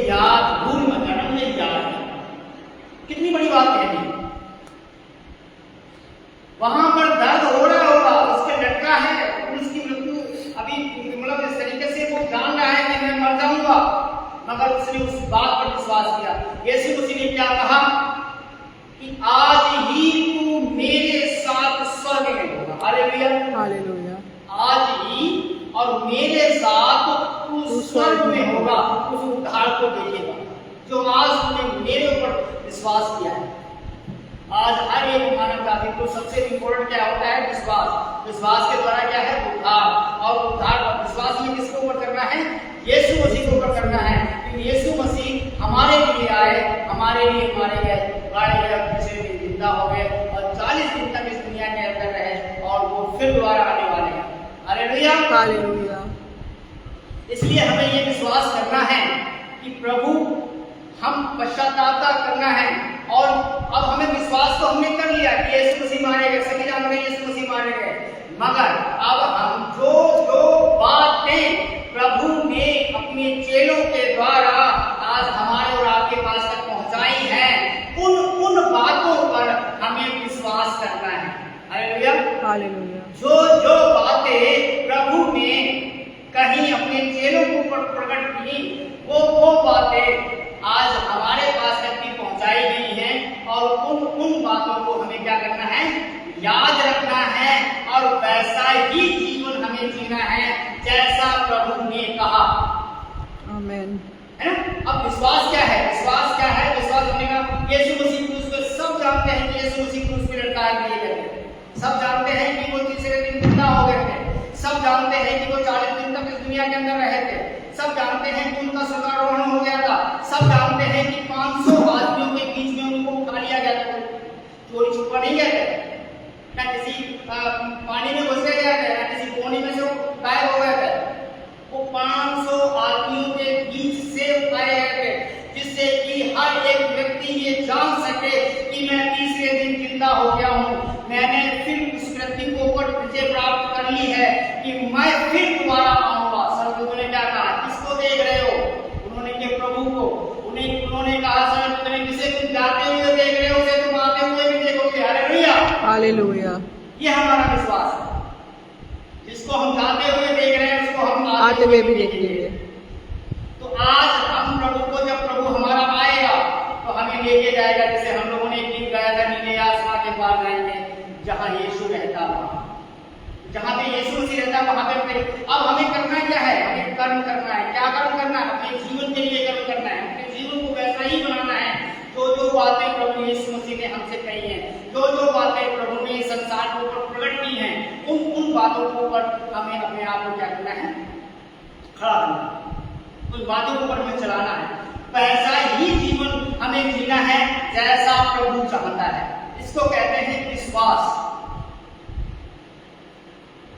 याद भूल मत जाना, मुझे याद है। कितनी बड़ी बात कह दी। वहां पर दर्द हो रहा होगा, उसके लटका है, उसकी मृत्यु अभी मतलब इस तरीके से वो जान रहा है कि मैं मर जाऊंगा, मगर उसने उस बात पर विश्वास किया। यीशु मसीह ने क्या कहा कि आज ही तू मेरे साथ स्वर्ग में होगा। Hallelujah, hallelujah. आज ही और मेरे साथ तू स्वर्ग में होगा, उस उद्धार को देखेगा जो आज तूने मेरे ऊपर विश्वास किया है। आज हर एक मानव जाति को सबसे इम्पोर्टेंट क्या होता है? विश्वास। विश्वास के द्वारा क्या है? उद्धार। और उद्धार का विश्वास में किसके ऊपर करना है? यीशु मसीह के ऊपर करना है, क्योंकि यीशु मसीह हमारे लिए आए, हमारे लिए मारे गए, गाड़े गए, तीसरे दिन जिंदा हो गए और 40 दिन तक इस दुनिया के अंदर रहे और वो फिर दोबारा आने वाले हैं। Hallelujah, hallelujah. इसलिए हमें ये विश्वास करना है कि प्रभु हम पश्चाताप करना है। और अब हमें विश्वास तो हमने कर लिया कि यीशु मसीह मारे गए, सभी जान रहे हैं यीशु मसीह मारे गए, मगर अब हम जो जो बातें प्रभु ने अपने चेलों के द्वारा आज हमारे और आपके पास तक पहुंचाई हैं, उन बातों पर हमें विश्वास करना है। Hallelujah, hallelujah. जो जो बातें प्रभु ने कहीं अपने चेलों के ऊपर प्रकट की, वो बातें आज हमारे पास तक भी पहुंचाई गई हैं और उन बातों को हमें क्या करना है? याद रखना है और वैसा ही जीवन हमें जीना है जैसा प्रभु ने कहा। आमीन। है ना? अब विश्वास क्या है? विश्वास क्या है? विश्वास होने का यीशु मसीह क्रूस पे, सब जानते हैं कि यीशु मसीह क्रूस पे लटकाए गए थे, सब जानते हैं कि वो तीसरे दिन जिंदा हो गए थे, सब जानते हैं कि वो 40 दिन तक इस दुनिया के अंदर रहे थे, सब जानते हैं कि उनका स्वर्गारोहण हो गया था, सब जानते हैं कि 500 आदमियों के बीच में उनको उठा लिया गया था, चोरी छुपा नहीं गए थे, ना किसी पानी में घुस गए थे, ना किसी कोने में से गायब हो गए थे। वो 500 आदमियों के बीच से उठाए गए थे, जिससे कि हर एक व्यक्ति ये जान सके कि मैं तीसरे दिन जिंदा हो गया हूँ, मैंने फिर उस व्यक्ति को ऊपर विजय प्राप्त कर ली है कि मैं फिर दोबारा आऊंगा। सर्वदूतों ने क्या कहा? किसको देख रहे हो? उन्होंने के प्रभु को। उन्होंने कहा सर्वदूतों ने, जिसे तुम जाते हुए देख रहे हो उसे तुम आते हुए भी देखोगे। Hallelujah, hallelujah. ये हमारा विश्वास है, जिसको हम जाते हुए देख रहे हैं उसको हम आते हुए भी देखेंगे। तो आज हम प्रभु को, जब प्रभु हमारा आएगा तो हमें लेके जाएगा, जैसे हम लोगों ने गीत गाया था, नीले आसमां के पार जाएंगे जहां यीशु रहता, जहां पे यीशु मसीह रहता वहां पे। अब हमें करना क्या है? हमें कर्म करना है। क्या कर्म करना है? अपने जीवन के लिए कर्म करना है, अपने जीवन को वैसा ही बनाना है जो जो बातें प्रभु यीशु मसीह ने हमसे कही हैं, जो जो बातें प्रभु ने संसार के ऊपर प्रकट की हैं, उन बातों के ऊपर हमें अपने आप को क्या करना है? खड़ा करना, उन बातों के ऊपर हमें चलाना है। वैसा ही जीवन हमें जीना है जैसा प्रभु चाहता है। इसको कहते हैं विश्वास।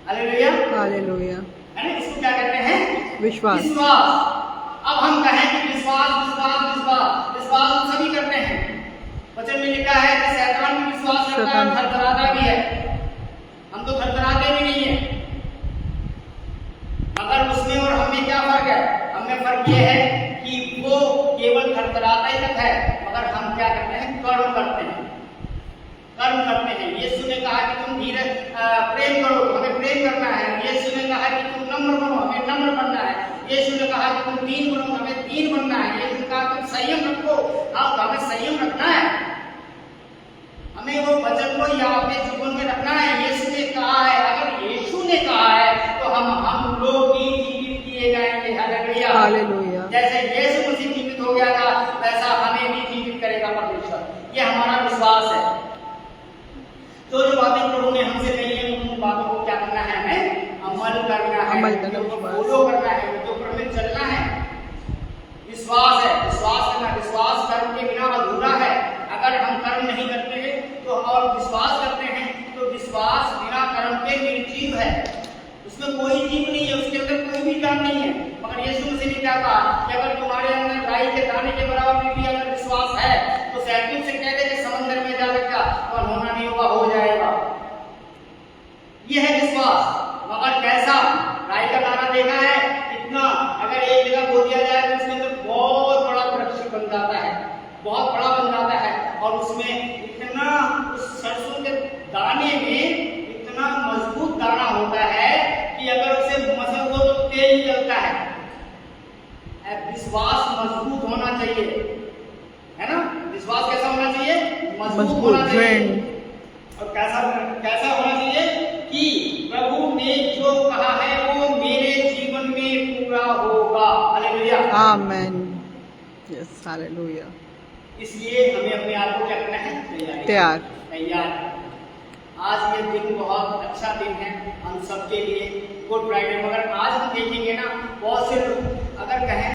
Hallelujah, hallelujah. है ना? इसको क्या कहते हैं? विश्वास। विश्वास। अब हम कहें कि विश्वास विश्वास विश्वास विश्वास हम सभी करते हैं। वचन में लिखा है कि शैतान भी विश्वास करता है और थरथराता भी है। हम तो थरथराते भी नहीं है, मगर उसमें और हमें क्या फर्क है? हमें फर्क यह है कि वो केवल थरथराता ही तक है, मगर हम क्या करते हैं? कर्म करते हैं, कर्म करते हैं। यीशु ने कहा कि तुम धीरे प्रेम करो, हमें प्रेम करना है। यीशु ने कहा कि तुम नम्र बनो, हमें नम्र बनना है। यीशु ने कहा कि तुम दीन बनो, हमें दीन बनना है। यीशु ने कहा तुम संयम रखो, हाँ तो हमें संयम रखना है। हमें वो वचन को या अपने जीवन में रखना है। यीशु ने कहा है, अगर यीशु ने कहा है तो हम लोग भी जीवित किए जाएंगे। Hallelujah, hallelujah. जैसे यीशु मसीह जीवित हो गया था वैसा हमें भी जीवित करेगा परमेश्वर। ये हमारा विश्वास है। तो जो बातें प्रभु ने हमसे कही है उन बातों को क्या करना है? हमें अमल करना है, फॉलो करना है, उनके ऊपर हमें चलना है। विश्वास है, विश्वास करना। विश्वास कर्म के बिना अधूरा है। अगर हम कर्म नहीं करते हैं तो और विश्वास करते हैं तो विश्वास बिना कर्म के निर्जीव है, उसमें कोई जीव नहीं है, उसके अंदर कोई भी जान नहीं है। मगर यीशु मसीह ने क्या कहा कि अगर तुम्हारे अंदर राई के दाने के बराबर भी अगर विश्वास है तो सैकड़ों से कह दे कि समंदर में जा बेटा और होना नहीं होगा, हो जाएगा। यह है विश्वास। मगर कैसा? राई का दाना देखा है? इतना अगर एक जगह बो दिया जाए तो उसके अंदर बहुत मजबूत होना चाहिए, है ना। विश्वास कैसा होना चाहिए? मजबूत मजबूत, होना चाहिए। दृढ़। और कैसा कैसा होना चाहिए कि प्रभु ने जो कहा है वो मेरे जीवन में पूरा होगा। हालेलुया। आमेन। Yes, hallelujah. इसलिए हमें अपने आप को क्या करना है? तैयार। आज ये दिन बहुत अच्छा दिन है हम सबके लिए, गुड फ्राइडे। मगर आज हम देखेंगे ना, बहुत से लोग अगर कहें